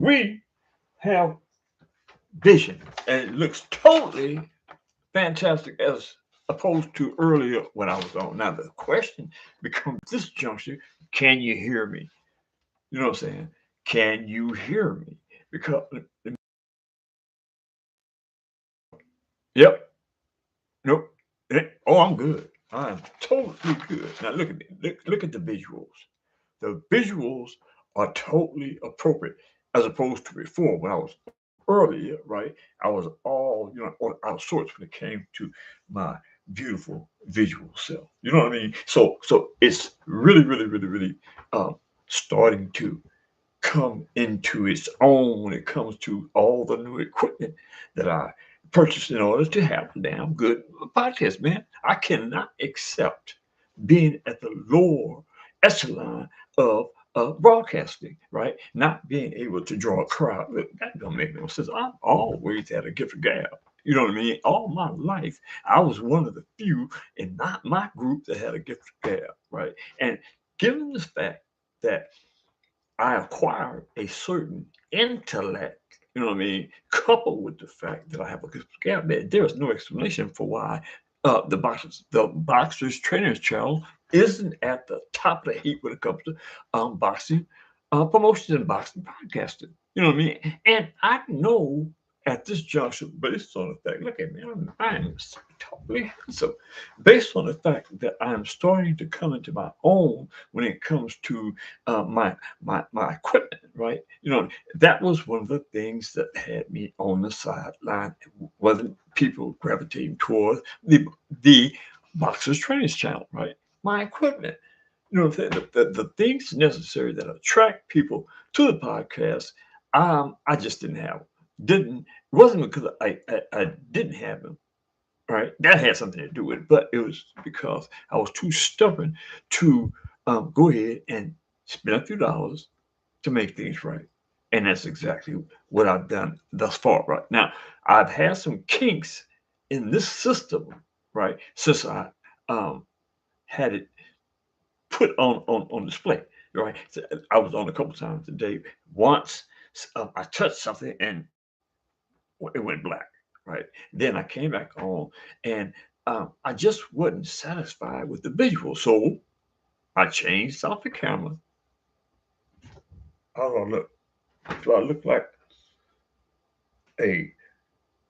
We have vision, and it looks totally fantastic as opposed to earlier when I was on. Now the question becomes this juncture: can you hear me? You know what I'm saying? Can you hear me? Because yep, nope. Oh, I'm good. I'm totally good. Now look at me. Look at the visuals. The visuals are totally appropriate as opposed to before when I was earlier, right? I was all, out of sorts when it came to my beautiful visual self. You know what I mean? So it's really starting to come into its own when it comes to all the new equipment that I purchased in order to have a damn good podcast, man. I cannot accept being at the lower echelon of broadcasting, right? Not being able to draw a crowd. Look, that don't make no sense. I've always had a gift of gab. You know what I mean? All my life, I was one of the few in not my group that had a gift of gab, right? And given the fact that I acquired a certain intellect, you know what I mean, coupled with the fact that I have a good gap, there is no explanation for why the boxers trainers channel isn't at the top of the heap when it comes to boxing promotions and boxing podcasting. You know what I mean? And I know at this juncture, based on the fact, look at me, I'm totally handsome. Based on the fact that I'm starting to come into my own when it comes to my equipment, right? That was one of the things that had me on the sideline. Wasn't people gravitating towards the boxers trainers channel, right? My equipment. The things necessary that attract people to the podcast, I just didn't have. Didn't It wasn't because I didn't have them, right? That had something to do with it, but it was because I was too stubborn to go ahead and spend a few dollars to make things right. And that's exactly what I've done thus far, right? Now, I've had some kinks in this system, right, since I um, had it put on display, right? So I was on a couple times today. Once I touched something and it went black, right? Then I came back on and I just wasn't satisfied with the visual. So I changed off the camera. How do I look? Do I look like a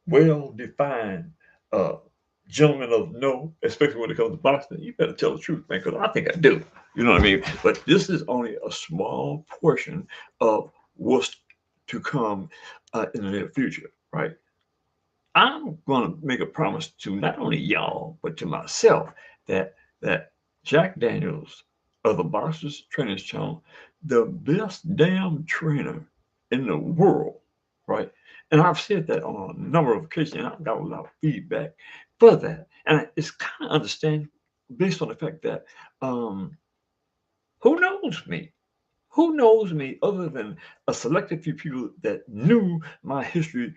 well-defined uh, gentleman of no, especially when it comes to boxing? You better tell the truth, man, because I think I do. You know what I mean? But this is only a small portion of what's to come in the near future, right? I'm going to make a promise to not only y'all but to myself that that Jack Daniels of the Boxers Trainers Channel, the best damn trainer in the world, right? And I've said that on a number of occasions, and I've got a lot of feedback for that. And it's kind of understand based on the fact that um, who knows me? Who knows me other than a selected few people that knew my history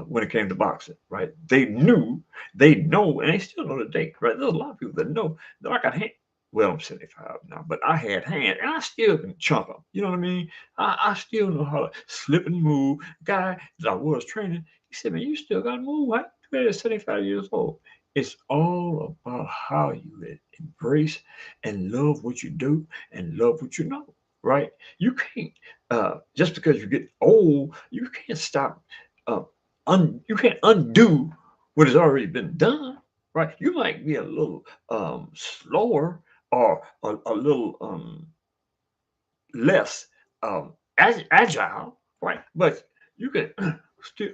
when it came to boxing, right? They know, and they still know today, right? There's a lot of people that know that I got hand. Well, I'm 75 now, but I had hand, and I still can chunk them. You know what I mean? I still know how to slip and move. Guy that I was training, he said, "Man, you still got to move. Right? You're 75 years old." It's all about how you embrace and love what you do and love what you know, right? You can't just because you get old, you can't stop. Uh, you can't undo what has already been done, right? You might be a little slower or a little less agile, right? But you can still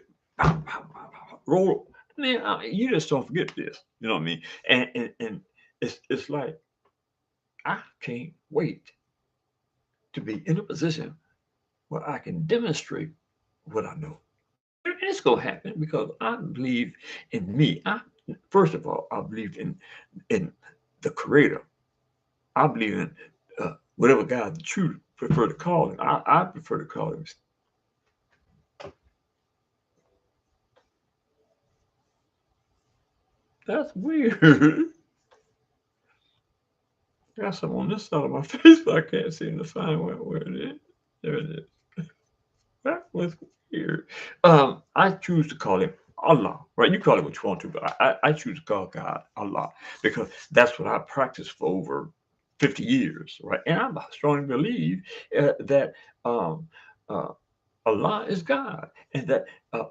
roll. Man, you just don't forget this. You know what I mean? And it's like I can't wait to be in a position where I can demonstrate what I know. And it's gonna happen because I believe in me. First of all, I believe in the Creator. I believe in whatever God the truth prefer to call him. I prefer to call him. That's weird. Got some on this side of my face, but I can't seem to find where it is. There it is. That was weird. I choose to call him Allah, right? You call it what you want to, but I choose to call God Allah because that's what I practiced for over 50 years, right? And I strongly believe that um, uh, Allah is God and that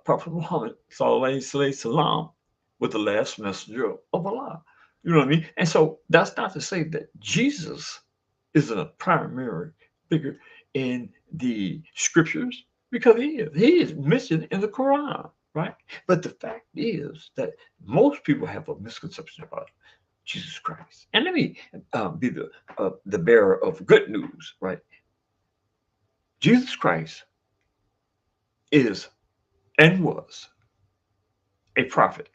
Prophet Muhammad sallallahu alaihi wasallam was the last messenger of Allah. You know what I mean? And so that's not to say that Jesus isn't a primary figure in the scriptures because he is. He is mentioned in the Quran, right? But the fact is that most people have a misconception about Jesus Christ. And let me be the bearer of good news, right? Jesus Christ is and was a prophet.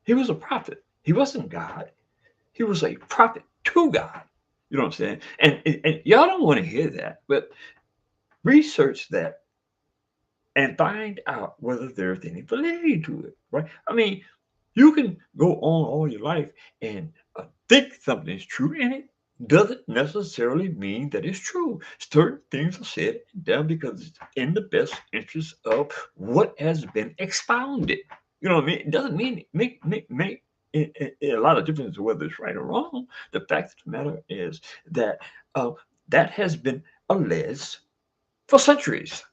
He was a prophet. He wasn't God. He was a prophet to God. You know what I'm saying? And y'all don't want to hear that, but research that and find out whether there's any validity to it, right? I mean, you can go on all your life and think something is true, and it doesn't necessarily mean that it's true. Certain things are said and done because it's in the best interest of what has been expounded. You know what I mean? It doesn't mean make a lot of difference whether it's right or wrong. The fact of the matter is that uh, that has been alleged for centuries.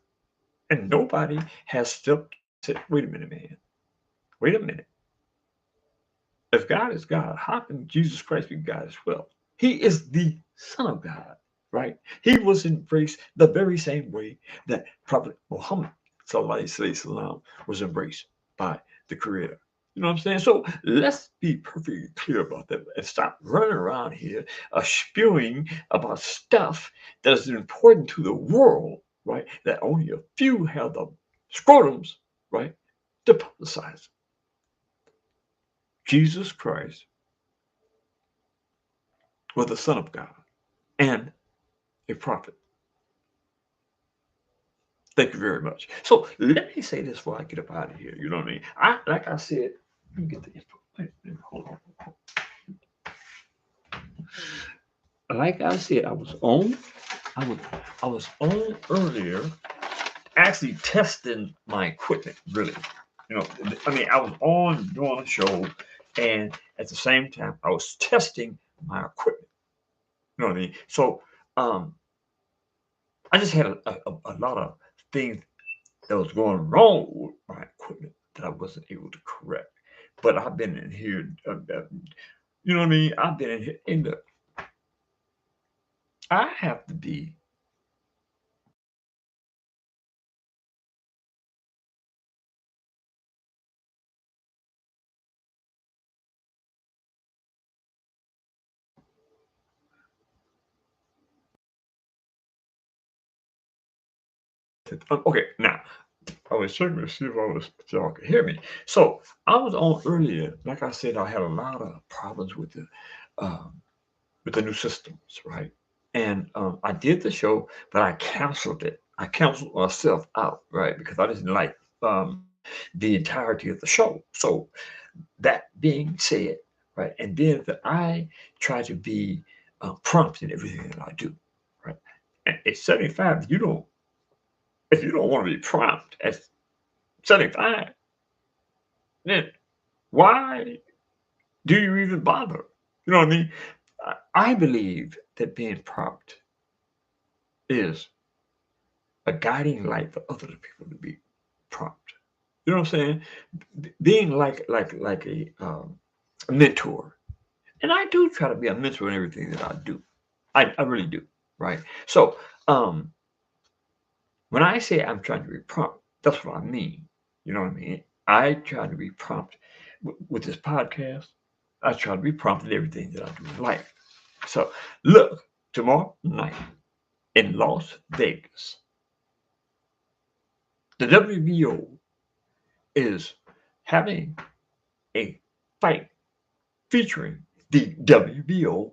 And nobody has stepped said, wait a minute, man. Wait a minute. If God is God, how can Jesus Christ be God as well? He is the Son of God, right? He was embraced the very same way that Prophet Muhammad sallallahu alaihi wasallam was embraced by the Creator. You know what I'm saying? So let's be perfectly clear about that and stop running around here spewing about stuff that is important to the world, right? That only a few have the scrotums, right, to publicize. Jesus Christ was the Son of God and a prophet. Thank you very much. So let me say this before I get up out of here. You know what I mean? Like I said, let me get the info. Hold on. Like I said, I was I was on earlier, actually testing my equipment. Really, you know, I mean, I was on doing a show, and at the same time, I was testing my equipment. You know what I mean? So, um, I just had a lot of things that was going wrong with my equipment that I wasn't able to correct. But I've been in here, you know what I mean? I've been in here. And look, I have to be. Okay, now I was checking to see if y'all could hear me. So I was on earlier. Like I said, I had a lot of problems um, with the new systems, right? And I did the show, but I canceled it. I canceled myself out, right? Because I didn't like the entirety of the show. So that being said, right, and then that I try to be prompt in everything that I do, right? And at 75, you don't if you don't want to be prompt at 75, then why do you even bother? You know what I mean? I believe that being prompt is a guiding light for other people to be prompt. You know what I'm saying? Being like a mentor, and I do try to be a mentor in everything that I do. I really do, right? So um, when I say I'm trying to be prompt, that's what I mean. You know what I mean? I try to be prompt with this podcast. I try to be prompt in everything that I do in life. So look, tomorrow night in Las Vegas, the WBO is having a fight featuring the WBO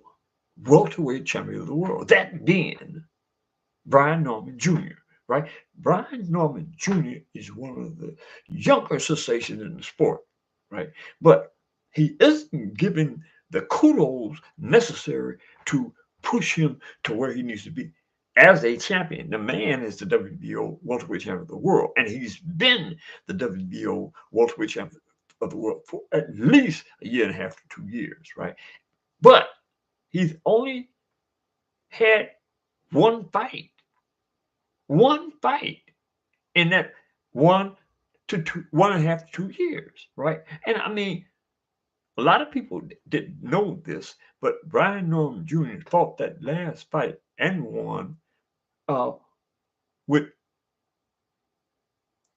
welterweight champion of the world, that being Brian Norman Jr., right? Brian Norman Jr. is one of the younger sensations in the sport, right? But he isn't given the kudos necessary to push him to where he needs to be. as a champion. The man is the WBO welterweight champion of the world, and he's been the WBO welterweight champion of the world for at least a year and a half to 2 years, right? But he's only had one fight in that 1.5 to 2 years, right? And I mean, a lot of people didn't know this, but Brian Norman Jr. fought that last fight and won uh, with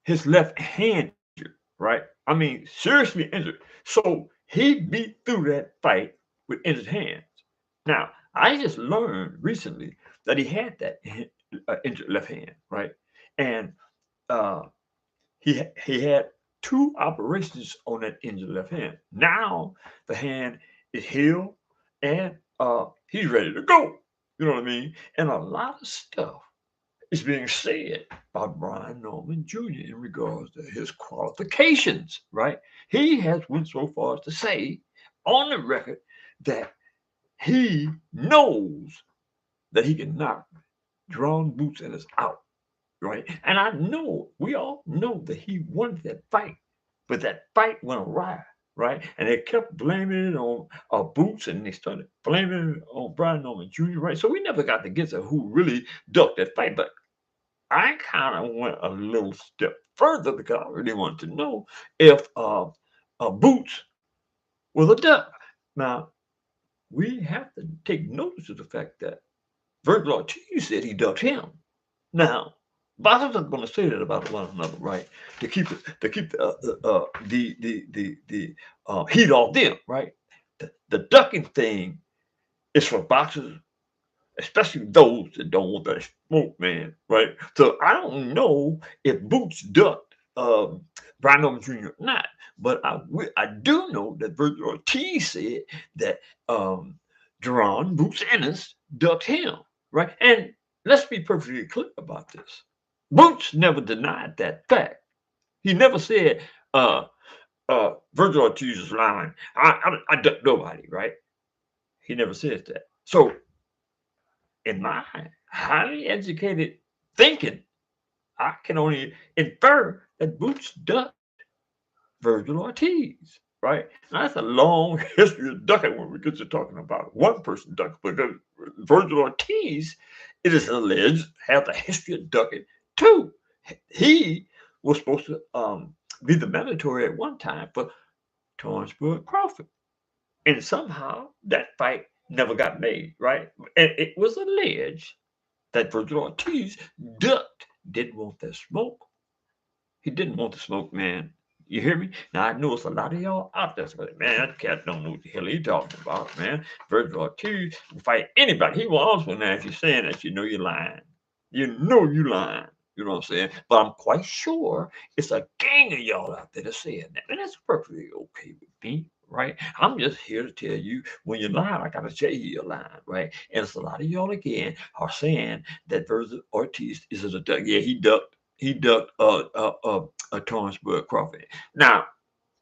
his left hand injured, right? I mean, seriously injured. So he beat through that fight with injured hands. Now, I just learned recently that he had that injured left hand, right? And uh, he had two operations on that injured left hand. Now the hand is healed and he's ready to go. You know what I mean? And a lot of stuff is being said by Brian Norman Jr. in regards to his qualifications, right? He has went so far as to say on the record that he knows that he can knock Drawn Boots and is out, right? And I know, we all know that he wanted that fight, but that fight went awry, right? And they kept blaming it on Boots, and they started blaming it on Brian Norman Jr., right? So we never got to get to who really ducked that fight, but I kind of went a little step further because I really wanted to know if Boots was a duck. Now, we have to take notice of the fact that Virgil Ortiz said he ducked him. Now, boxers are going to say that about one another, right? To keep the heat off them, right? The ducking thing is for boxers, especially those that don't want that smoke, man, right? So I don't know if Boots ducked Brian Norman Jr. or not, but I do know that Virgil Ortiz said that Jerron Boots Ennis ducked him, right? And let's be perfectly clear about this. Boots never denied that fact. He never said Virgil Ortiz is lying. I ducked nobody, right? He never says that. So in my highly educated thinking, I can only infer that Boots ducked Virgil Ortiz, right? Now, that's a long history of ducking when we get to talking about one person ducking, because Virgil Ortiz, it is alleged, has a history of ducking too. He was supposed to be the mandatory at one time for Torrance Crawford. And somehow that fight never got made, right? And it was alleged that Virgil Ortiz ducked, didn't want that smoke. He didn't want the smoke, man. You hear me? Now I know it's a lot of y'all out there saying, man, that cat don't know what the hell he talking about, man. Virgil Ortiz will fight anybody. He will also now if you're saying that, you know you're lying. You know you lying. You know what I'm saying? But I'm quite sure it's a gang of y'all out there that's saying that. And that's perfectly okay with me, right? I'm just here to tell you when you're lying, I gotta tell you you're lying, right? And it's a lot of y'all again are saying that Virgil Ortiz is a duck. Yeah, he ducked Torrance Crawford. Now,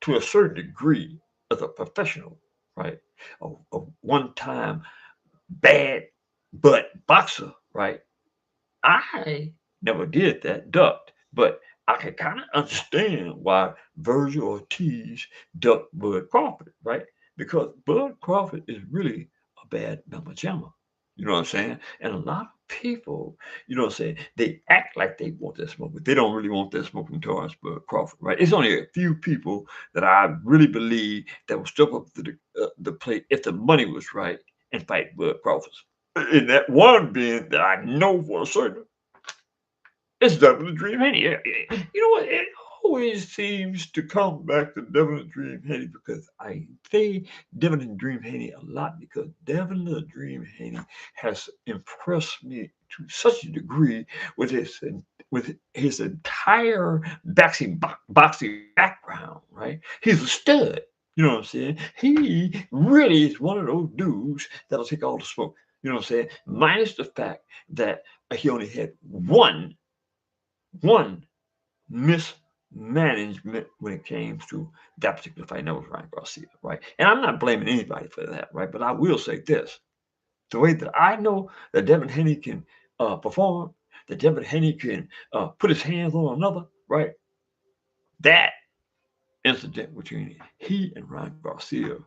to a certain degree, as a professional, right, a one-time bad butt boxer, right, I never did that, ducked, but I can kind of understand why Virgil Ortiz ducked Bud Crawford, right? Because Bud Crawford is really a bad mama jamma. You know what I'm saying? And a lot of people, you know what I'm saying, they act like they want that smoke, but they don't really want that smoke from Torrance Bud Crawford, right? It's only a few people that I really believe that will step up to the plate if the money was right and fight Bud Crawford. And that one being that I know for a certain it's Devil the Dream Haney. You know what? It always seems to come back to Devil the Dream Haney because I say Devil the Dream Haney a lot because Devil the Dream Haney has impressed me to such a degree with his entire boxing background. Right? He's a stud. You know what I'm saying? He really is one of those dudes that'll take all the smoke. You know what I'm saying? Minus the fact that he only had one mismanagement when it came to that particular fight. And that was Ryan Garcia, right? And I'm not blaming anybody for that, right? But I will say this: the way that I know that Devin Haney can perform, that Devin Haney can put his hands on another, right? That incident between he and Ryan Garcia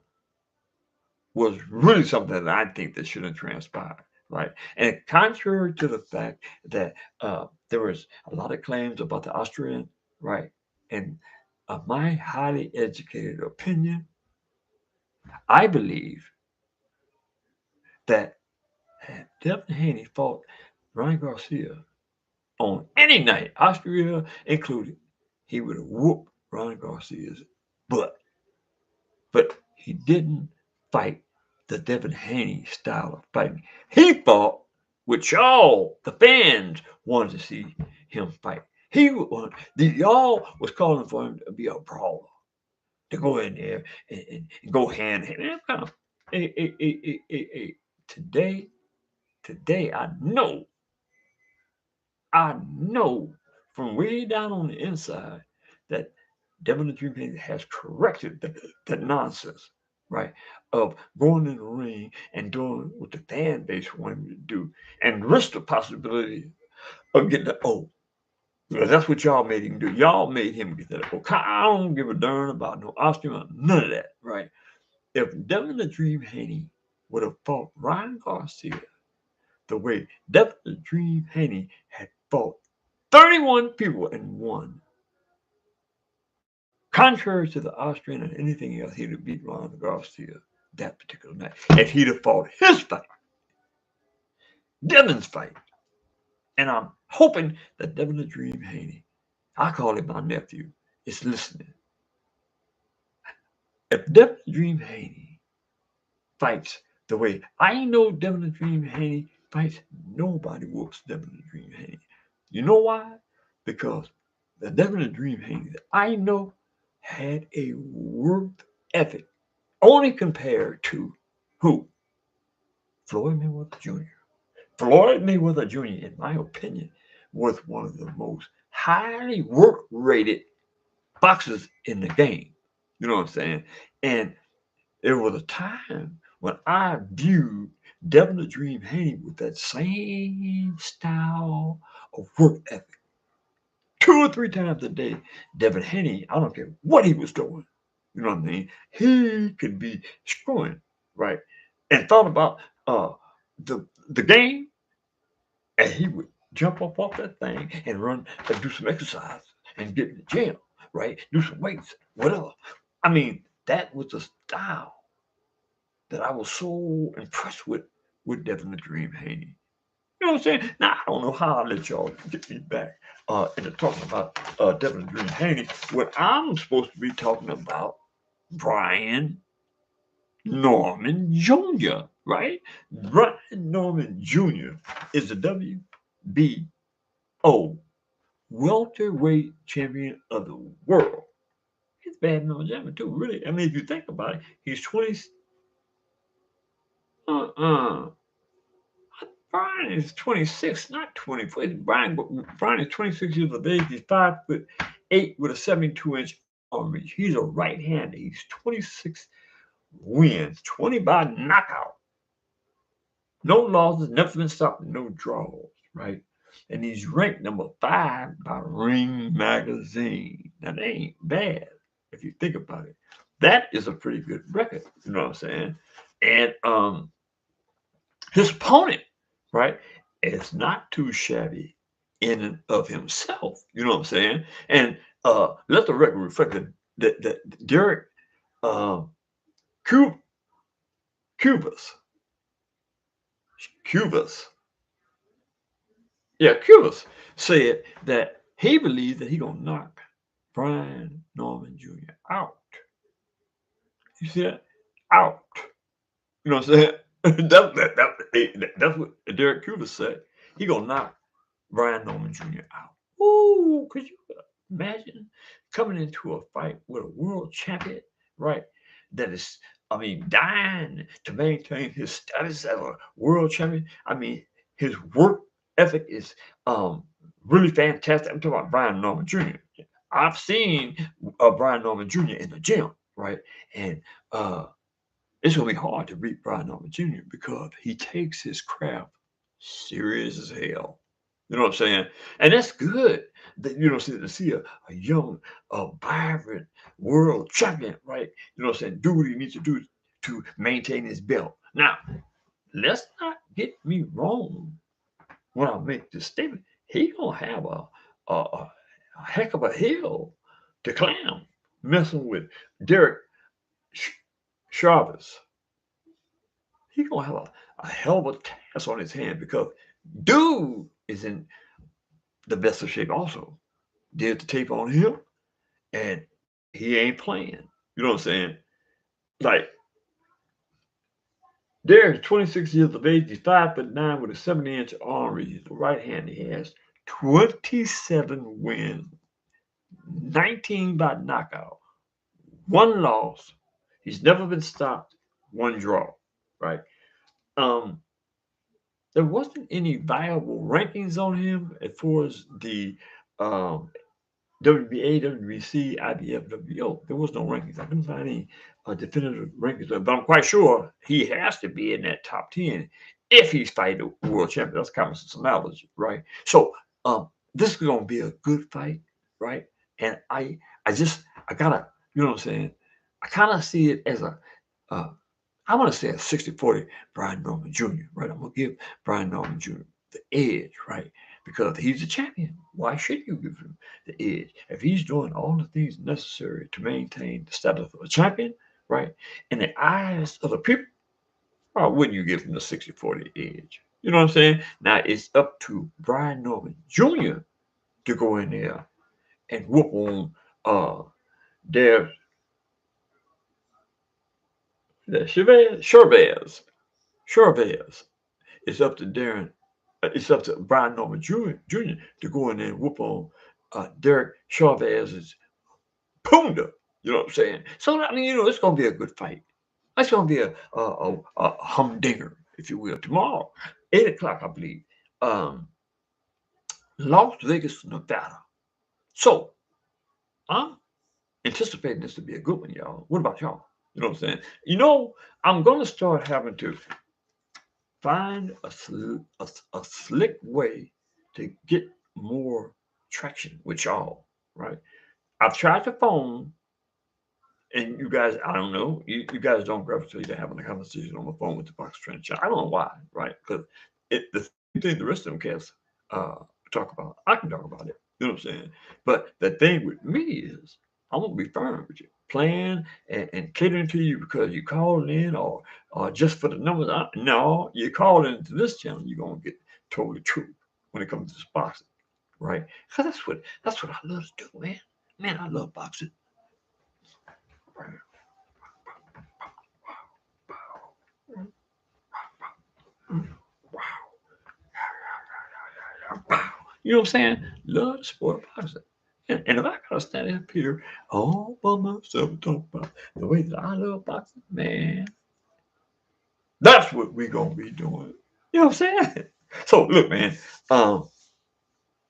was really something that I think that shouldn't transpire, right? And contrary to the fact that there was a lot of claims about the Austrian, right? And my highly educated opinion, I believe that had Devin Haney fought Ryan Garcia on any night, Austria included, he would have whooped Ryan Garcia's butt. But he didn't fight the Devin Haney style of fighting. He fought what y'all, the fans, wanted to see him fight. Y'all was calling for him to be a brawler, to go in there and go hand in hand. And kind of, hey, today, I know from way down on the inside that Devin the Dream Haney has corrected that nonsense, right? Of going in the ring and doing what the fan base wanted him to do and risk the possibility of getting the O. Because that's what y'all made him do. Y'all made him get that O. I don't give a darn about no Austrian, none of that, right? If Devin the Dream Haney would have fought Ryan Garcia the way Devin the Dream Haney had fought 31 people and won, contrary to the Austrian and anything else, he'd have beat Ron Garcia that particular night. If he'd have fought his fight, Devin's fight. And I'm hoping that Devin the Dream Haney, I call him my nephew, is listening. If Devin the Dream Haney fights the way I know Devin the Dream Haney fights, nobody whoops Devin the Dream Haney. You know why? Because the Devin the Dream Haney that I know had a work ethic only compared to who? Floyd Mayweather Jr. Floyd Mayweather Jr., in my opinion, was one of the most highly work rated boxers in the game. You know what I'm saying? And there was a time when I viewed Devin the Dream Haney with that same style of work ethic. 2 or 3 times a day, Devin Haney, I don't care what he was doing. You know what I mean? He could be screwing, right? And thought about the game, and he would jump up off that thing and run and do some exercise and get in the gym, right? Do some weights, whatever. I mean, that was the style that I was so impressed with Devin the Dream Haney. You know what I'm saying? Now I don't know how I let y'all get me back into talking about Devin the Dream Haney when I'm supposed to be talking about Brian Norman Jr., right? Brian Norman Jr. is the WBO welterweight champion of the world. He's bad no jammer too, really. I mean, if you think about it, he's 20. Uh-uh. Brian is 26, not 24. Brian is 26 years of age. He's 5'8" with a 72-inch arm reach. He's a right-hander. He's 26 wins, 20 by knockout. No losses, never been stopped, no draws, right? And he's ranked number 5 by Ring Magazine. Now, that ain't bad if you think about it. That is a pretty good record, you know what I'm saying? And his opponent, right, is not too shabby in and of himself, you know what I'm saying? And let the record reflect that Derrick uh, Cu- Cuevas, Cuevas, yeah, Cuevas said that he believes that he gonna knock Brian Norman Jr. out. You see that? Out. You know what I'm saying? That's what Derek Cuevas said. He gonna knock Brian Norman Jr. out. Ooh, could you imagine coming into a fight with a world champion, right? That is, I mean, dying to maintain his status as a world champion. I mean, his work ethic is really fantastic. I'm talking about Brian Norman Jr. I've seen Brian Norman Jr. in the gym, right? And it's gonna be hard to beat Brian Norman Jr. because he takes his craft serious as hell. You know what I'm saying? And that's good. That, to see a young, vibrant world champion, right? You know what I'm saying? Do what he needs to do to maintain his belt. Now, let's not get me wrong when I make this statement. He gonna have a heck of a hill to climb messing with Derrick Cuevas. He gonna have a hell of a task on his hand because dude is in the best of shape also. Did the tape on him and he ain't playing. You know what I'm saying? Like Derrick, 26 years of age, he's 5'9" with a 70-inch arm reach. He's the right hand. He has 27 wins, 19 by knockout, one loss. He's never been stopped, one draw. Right? Um, there wasn't any viable rankings on him as far as the um, WBA, WBC, IBF, WBO. There was no rankings. I couldn't find any definitive rankings, but I'm quite sure he has to be in that top 10 if he's fighting a world champion. That's common sense analogy, right? So this is going to be a good fight, right? And I gotta, you know what I'm saying? I kind of see it as uh, I want to say a 60-40 Brian Norman Jr., right? I'm going to give Brian Norman Jr. the edge, right? Because he's a champion. Why should you give him the edge? If he's doing all the things necessary to maintain the status of a champion, right? In the eyes of the people, why wouldn't you give him the 60-40 edge? You know what I'm saying? Now it's up to Brian Norman Jr. to go in there and whoop on their Chavez. It's up to Darren. It's up to Brian Norman Jr. to go in there and whoop on Derrick Chavez's Punda. You know what I'm saying? So I mean, it's going to be a good fight. It's going to be a humdinger, if you will. Tomorrow, 8 o'clock, I believe. Um, Las Vegas, Nevada. So I'm anticipating this to be a good one, y'all. What about y'all? You know what I'm saying? I'm going to start having to find a slick way to get more traction with y'all, right? I've tried to phone, and you guys, I don't know, you guys don't gravitate to having a conversation on the phone with the box trainer. I don't know why, right? Because the same thing the rest of them cats uh, talk about, I can talk about it. You know what I'm saying? But the thing with me is, I'm gonna be firm with you, playing and catering to you because you called in or just for the numbers. No, you called into this channel, you're gonna get totally true when it comes to this boxing, right? Because that's what I love to do, man. Man, I love boxing. You know what I'm saying? Love the sport of boxing. And if I gotta stand up here all by myself and talk about the way that I love boxing, man, that's what we gonna be doing. You know what I'm saying? So look, man, um,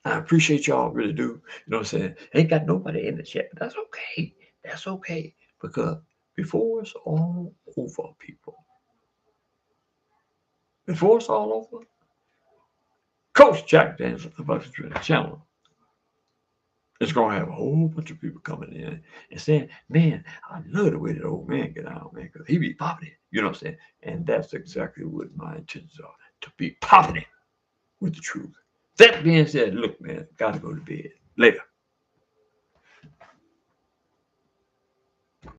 I appreciate y'all, really do. You know what I'm saying? Ain't got nobody in the chat, but that's okay. That's okay. Because before it's all over, people, before it's all over, Coach Jack Daniels of the Boxing Training Channel it's gonna have a whole bunch of people coming in and saying, "Man, I love the way that old man get out, man, because he be popping it." You know what I'm saying? And that's exactly what my intentions are, to be popping it with the truth. That being said, look, man, gotta go to bed. Later.